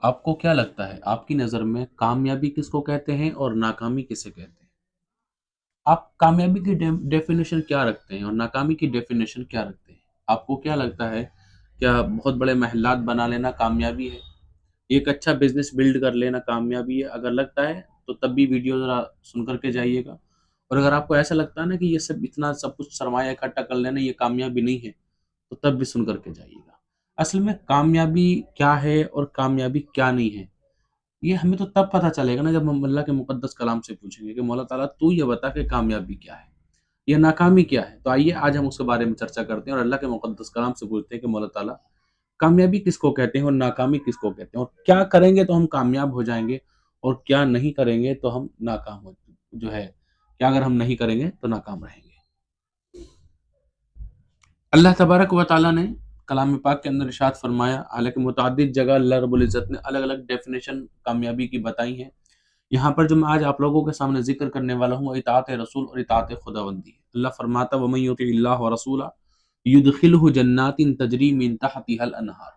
آپ کو کیا لگتا ہے آپ کی نظر میں کامیابی کس کو کہتے ہیں اور ناکامی کسے کہتے ہیں؟ آپ کامیابی کی ڈیفینیشن کیا رکھتے ہیں اور ناکامی کی ڈیفینیشن کیا رکھتے ہیں؟ آپ کو کیا لگتا ہے؟ کیا بہت بڑے محلات بنا لینا کامیابی ہے؟ ایک اچھا بزنس بلڈ کر لینا کامیابی ہے؟ اگر لگتا ہے تو تب بھی ویڈیو ذرا سن کر کے جائیے گا، اور اگر آپ کو ایسا لگتا ہے نا کہ یہ سب اتنا سب کچھ سرمایہ اکٹھا کر لینا یہ کامیابی نہیں ہے، تو تب بھی سن کر کے جائیے گا۔ اصل میں کامیابی کیا ہے اور کامیابی کیا نہیں ہے، یہ ہمیں تو تب پتہ چلے گا نا جب ہم اللہ کے مقدس کلام سے پوچھیں گے کہ مولا تعالیٰ تو یہ بتا کہ کامیابی کیا ہے یا ناکامی کیا ہے۔ تو آئیے آج ہم اس کے بارے میں چرچا کرتے ہیں اور اللہ کے مقدس کلام سے پوچھتے ہیں کہ مولا تعالیٰ کامیابی کس کو کہتے ہیں اور ناکامی کس کو کہتے ہیں، اور کیا کریں گے تو ہم کامیاب ہو جائیں گے اور کیا نہیں کریں گے تو ہم ناکام ہو جو ہے کیا اگر ہم نہیں کریں گے تو ناکام رہیں گے۔ اللہ تبارک و تعالیٰ نے کلام پاک کے اندر ارشاد فرمایا، حالانکہ متعدد جگہ اللہ رب العزت نے الگ الگ ڈیفینیشن کامیابی کی بتائی ہیں، یہاں پر جو میں آج آپ لوگوں کے سامنے ذکر کرنے والا ہوں اطاعت رسول اور اطاعت خداوندی ہے۔ اللہ فرماتا وَمَن يُطِعِ اللَّهَ وَرَسُولَهُ يُدْخِلْهُ جَنَّاتٍ تَجْرِي مِن تَحْتِهَا الْأَنْهَارُ۔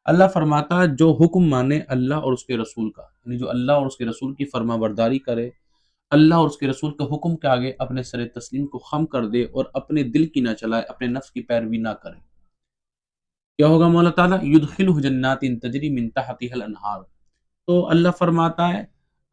اللہ فرماتا ہے جو حکم مانے اللہ اور اس کے رسول کا، یعنی جو اللہ اور اس کے رسول کی فرما برداری کرے، اللہ اور اس کے رسول کے حکم کے آگے اپنے سر تسلیم کو خم کر دے اور اپنے دل کی نہ چلائے، اپنے نفس کی پیروی نہ کرے، کیا ہوگا مولا تعالیٰ؟ یدخلہ جنات تجری من تحتها الانہار، تو اللہ فرماتا ہے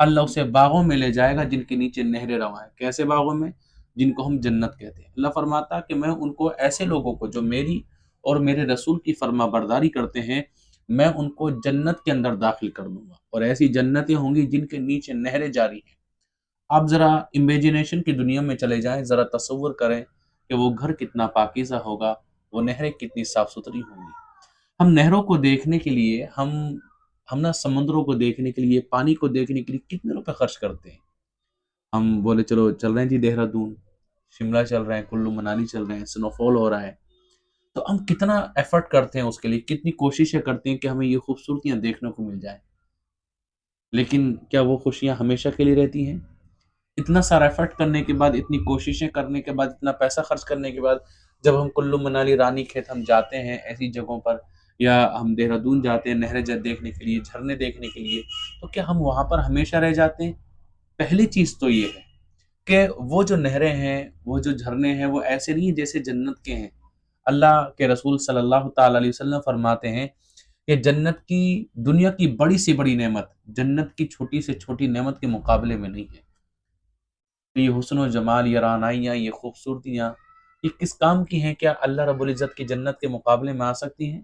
اللہ اسے باغوں میں لے جائے گا جن کے نیچے نہریں رواں ہیں۔ کیسے باغوں میں؟ جن کو ہم جنت کہتے ہیں۔ اللہ فرماتا ہے کہ میں ان کو ایسے لوگوں کو جو میری اور میرے رسول کی فرما برداری کرتے ہیں، میں ان کو جنت کے اندر داخل کر دوں گا، اور ایسی جنتیں ہوں گی جن کے نیچے نہریں جاری ہیں۔ آپ ذرا امیجینیشن کی دنیا میں چلے جائیں، ذرا تصور کریں کہ وہ گھر کتنا پاکیزہ ہوگا، وہ نہریں کتنی صاف ستھری ہوں گی۔ ہم نہروں کو دیکھنے کے لیے ہم نا سمندروں کو دیکھنے کے لیے، پانی کو دیکھنے کے لیے کتنے روپے خرچ کرتے ہیں۔ ہم بولے چلو چل رہے ہیں جی دہرادون، شملہ چل رہے ہیں، کلو منالی چل رہے ہیں، سنو فال ہو رہا ہے، تو ہم کتنا ایفرٹ کرتے ہیں اس کے لیے، کتنی کوششیں کرتے ہیں کہ ہمیں یہ خوبصورتیاں دیکھنے کو مل جائیں، لیکن کیا وہ خوشیاں ہمیشہ کے لیے رہتی ہیں؟ اتنا سارا ایفرٹ کرنے کے بعد، اتنی کوششیں کرنے کے بعد، اتنا پیسہ خرچ کرنے کے بعد، جب ہم کلو منالی رانی کھیت ہم جاتے ہیں ایسی جگہوں پر، یا ہم دہرادون جاتے ہیں نہریں دیکھنے کے لیے، جھرنے دیکھنے کے لیے، تو کیا ہم وہاں پر ہمیشہ رہ جاتے ہیں؟ پہلی چیز تو یہ ہے کہ وہ جو نہریں ہیں، وہ جو جھرنے ہیں، وہ ایسے نہیں ہیں جیسے جنت کے ہیں۔ اللہ کے رسول صلی اللہ تعالی علیہ وسلم فرماتے ہیں کہ جنت کی دنیا کی بڑی سے بڑی نعمت جنت کی چھوٹی سے چھوٹی نعمت کے مقابلے میں نہیں ہے۔ تو یہ حسن و جمال، یہ رعنائیاں، یہ خوبصورتیاں، یہ کس کام کی ہیں؟ کیا اللہ رب العزت کی جنت کے مقابلے میں آ سکتی ہیں؟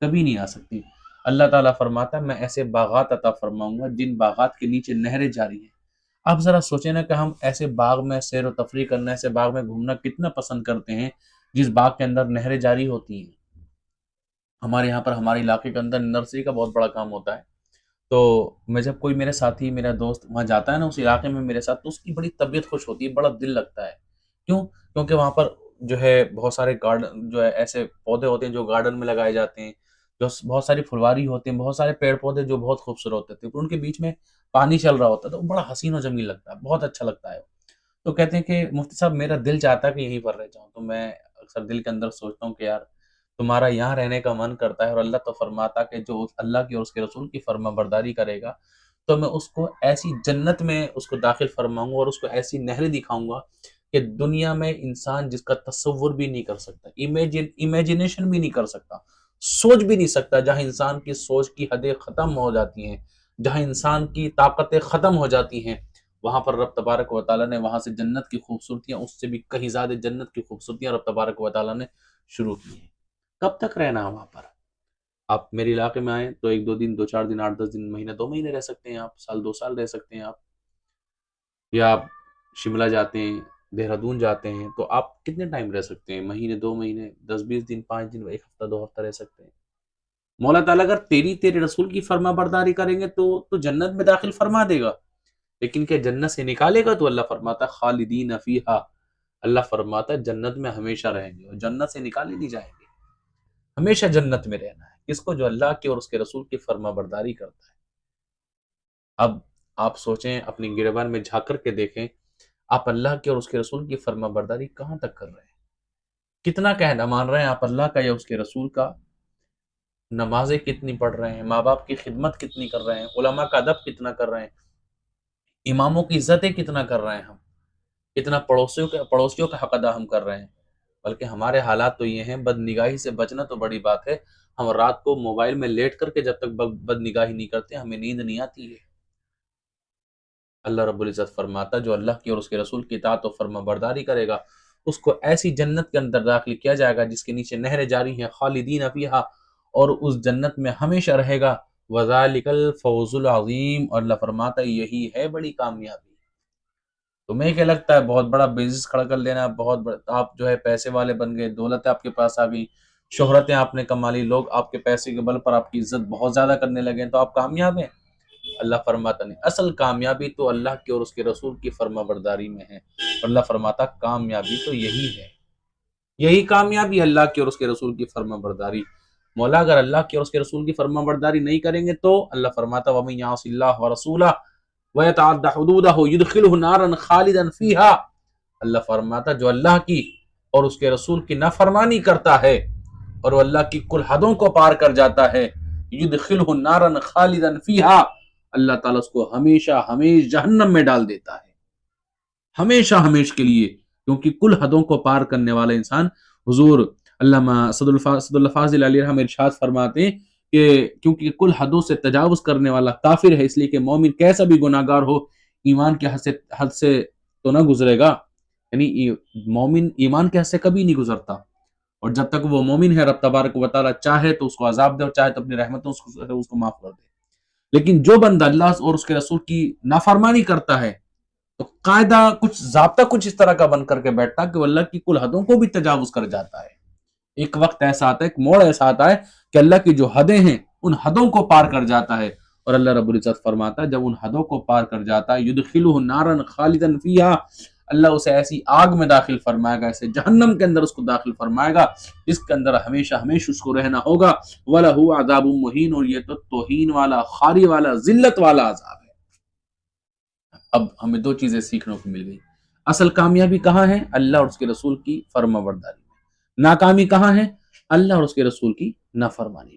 کبھی نہیں آ سکتی۔ اللہ تعالیٰ فرماتا ہے میں ایسے باغات عطا فرماؤں گا جن باغات کے نیچے نہریں جاری ہیں۔ آپ ذرا سوچیں نا کہ ہم ایسے باغ میں سیر و تفریح کرنا، ایسے باغ میں گھومنا کتنا پسند کرتے ہیں جس باغ کے اندر نہریں جاری ہوتی ہیں۔ ہمارے یہاں پر ہمارے علاقے کے اندر نرسری کا بہت بڑا کام ہوتا ہے، تو میں جب کوئی میرے ساتھی، میرا دوست وہاں جاتا ہے نا اس علاقے میں میرے ساتھ، تو اس کی بڑی طبیعت خوش ہوتی ہے، بڑا دل لگتا ہے۔ کیوں؟ کیونکہ وہاں پر جو ہے بہت سارے گارڈن، جو ہے ایسے پودے ہوتے ہیں جو گارڈن میں لگائے جاتے ہیں، جو بہت ساری پھلواری ہوتے ہیں، بہت سارے پیڑ پودے جو بہت خوبصورت ہوتے ہیں، تو ان کے بیچ میں پانی چل رہا ہوتا ہے، تو وہ بڑا حسین و جمیل لگتا ہے، بہت اچھا لگتا ہے۔ تو کہتے ہیں کہ مفتی صاحب میرا دل چاہتا ہے کہ یہیں پر رہ جاؤں، تو میں اکثر دل کے اندر سوچتا ہوں کہ یار تمہارا یہاں رہنے کا من کرتا ہے، اور اللہ تو فرماتا کہ جو اللہ کی اور اس کے رسول کی فرما برداری کرے گا تو میں اس کو ایسی جنت میں اس کو داخل فرماؤں گا اور اس کو ایسی نہریں دکھاؤں گا کہ دنیا میں انسان جس کا تصور بھی نہیں کر سکتا، امیجنیشن بھی نہیں کر سکتا، سوچ بھی نہیں سکتا، جہاں انسان کی سوچ کی حدیں ختم ہو جاتی ہیں، جہاں انسان کی طاقتیں ختم ہو جاتی ہیں، وہاں پر رب تبارک و تعالیٰ نے وہاں سے جنت کی خوبصورتیاں، اس سے بھی کہیں زیادہ جنت کی خوبصورتیاں رب تبارک و تعالیٰ نے شروع کی ہیں۔ کب تک رہنا ہے وہاں پر؟ آپ میرے علاقے میں آئیں تو ایک دو دن، دو چار دن، 8 10 دن، مہینے، 2 مہینے رہ سکتے ہیں آپ، سال 2 سال رہ سکتے ہیں آپ، یا آپ شملہ جاتے ہیں، دہرادون جاتے ہیں، تو آپ کتنے ٹائم رہ سکتے ہیں؟ مہینے، 2 مہینے، 10 20 دن، 5 دن، ایک ہفتہ، 2 ہفتہ رہ سکتے ہیں۔ مولا تعالیٰ اگر تیرے رسول کی فرما برداری کریں گے تو جنت میں داخل فرما دے گا، لیکن کیا جنت سے نکالے گا؟ تو اللہ فرماتا ہے خالدین فیہا، اللہ فرماتا ہے جنت میں ہمیشہ رہیں گے اور جنت سے نکالے نہیں جائیں گے، ہمیشہ جنت میں رہنا ہے کس کو؟ جو اللہ کی اور اس کے رسول کی فرما برداری کرتا ہے۔ اب آپ سوچیں، اپنی گریبان میں جھانک کر کے دیکھیں، آپ اللہ کی اور اس کے رسول کی فرما برداری کہاں تک کر رہے ہیں؟ کتنا کہنا مان رہے ہیں آپ اللہ کا یا اس کے رسول کا؟ نمازیں کتنی پڑھ رہے ہیں، ماں باپ کی خدمت کتنی کر رہے ہیں، علماء کا ادب کتنا کر رہے ہیں، اماموں کی عزتیں کتنا کر رہے ہیں، ہم کتنا پڑوسیوں کا حق ادا ہم کر رہے ہیں۔ بلکہ ہمارے حالات تو یہ ہیں، بد نگاہی سے بچنا تو بڑی بات ہے، ہم رات کو موبائل میں لیٹ کر کے جب تک بد نگاہی نہیں کرتے ہمیں نیند نہیں آتی ہے۔ اللہ رب العزت فرماتا جو اللہ کی اور اس کے رسول کی اطاعت و فرما برداری کرے گا اس کو ایسی جنت کے اندر داخل کیا جائے گا جس کے نیچے نہریں جاری ہیں، خالدین فیہا، اور اس جنت میں ہمیشہ رہے گا۔ وذالک الفوز العظیم، اور اللہ فرماتا یہی ہے بڑی کامیابی۔ تمہیں کیا لگتا ہے بہت بڑا بزنس کھڑا کر لینا، بہت بڑا آپ جو ہے پیسے والے بن گئے، دولت آپ کے پاس آ گئی، شہرتیں آپ نے کما لی، لوگ آپ کے پیسے کے بل پر آپ کی عزت بہت زیادہ کرنے لگے تو آپ کامیاب ہیں؟ اللہ فرماتا نہیں، اصل کامیابی تو اللہ کے اور اس کے رسول کی فرما برداری میں ہے۔ اور اللہ فرماتا کامیابی تو یہی ہے، یہی کامیابی اللہ کے اور اس کے رسول کی فرما برداری۔ مولا اگر اللہ کے اور اس کے رسول کی فرما برداری نہیں کریں گے تو اللہ فرماتا وَمَن يَعْصِ اللَّهَ وَرَسُولَهُ وَيَتَعَدَّ حُدُودَهُ يُدْخِلْهُ نَارًا خَالِدًا فِيهَا، اللہ فرماتا جو اللہ کی اور اس کے رسول کی نافرمانی کرتا ہے اور وہ اللہ کی کل حدوں کو پار کر جاتا ہے، يُدْخِلْهُ نَارًا خَالِدًا فِيهَا، اللہ تعالیٰ اس کو ہمیشہ ہمیش جہنم میں ڈال دیتا ہے، ہمیشہ ہمیش کے لیے، کیونکہ کل حدوں کو پار کرنے والا انسان، حضور علامہ صد اللہ فاضل علیہ رحمہ ارشاد فرماتے ہیں کہ کیونکہ کل حدوں سے تجاوز کرنے والا کافر ہے، اس لیے کہ مومن کیسا بھی گناہ گار ہو ایمان کے حد سے تو نہ گزرے گا، یعنی مومن ایمان کے حد سے کبھی نہیں گزرتا، اور جب تک وہ مومن ہے رب تبارک و تعالیٰ چاہے تو اس کو عذاب دے اور چاہے تو اپنی رحمتوں سے اس کو معاف کر دے۔ لیکن جو بندہ اللہ اور اس کے رسول کی نافرمانی کرتا ہے تو قاعدہ کچھ ضابطہ کچھ اس طرح کا بن کر کے بیٹھتا کہ وہ اللہ کی کل حدوں کو بھی تجاوز کر جاتا ہے۔ ایک وقت ایسا آتا ہے، ایک موڑ ایسا آتا ہے کہ اللہ کی جو حدیں ہیں ان حدوں کو پار کر جاتا ہے، اور اللہ رب العزت فرماتا ہے جب ان حدوں کو پار کر جاتا ہے یدخلہ نارا خالدا فیہا، اللہ اسے ایسی آگ میں داخل فرمائے گا، ایسے جہنم کے اندر اس کو داخل فرمائے گا جس کے اندر ہمیشہ ہمیشہ اس کو رہنا ہوگا، وَلَهُ عَذَابٌ مُّهِینٌ، اور یہ تو توہین والا، خاری والا، ذلت والا عذاب ہے۔ اب ہمیں دو چیزیں سیکھنے کو مل گئی، اصل کامیابی کہاں ہے؟ اللہ اور اس کے رسول کی فرما برداری میں۔ ناکامی کہاں ہے؟ اللہ اور اس کے رسول کی نافرمانی میں۔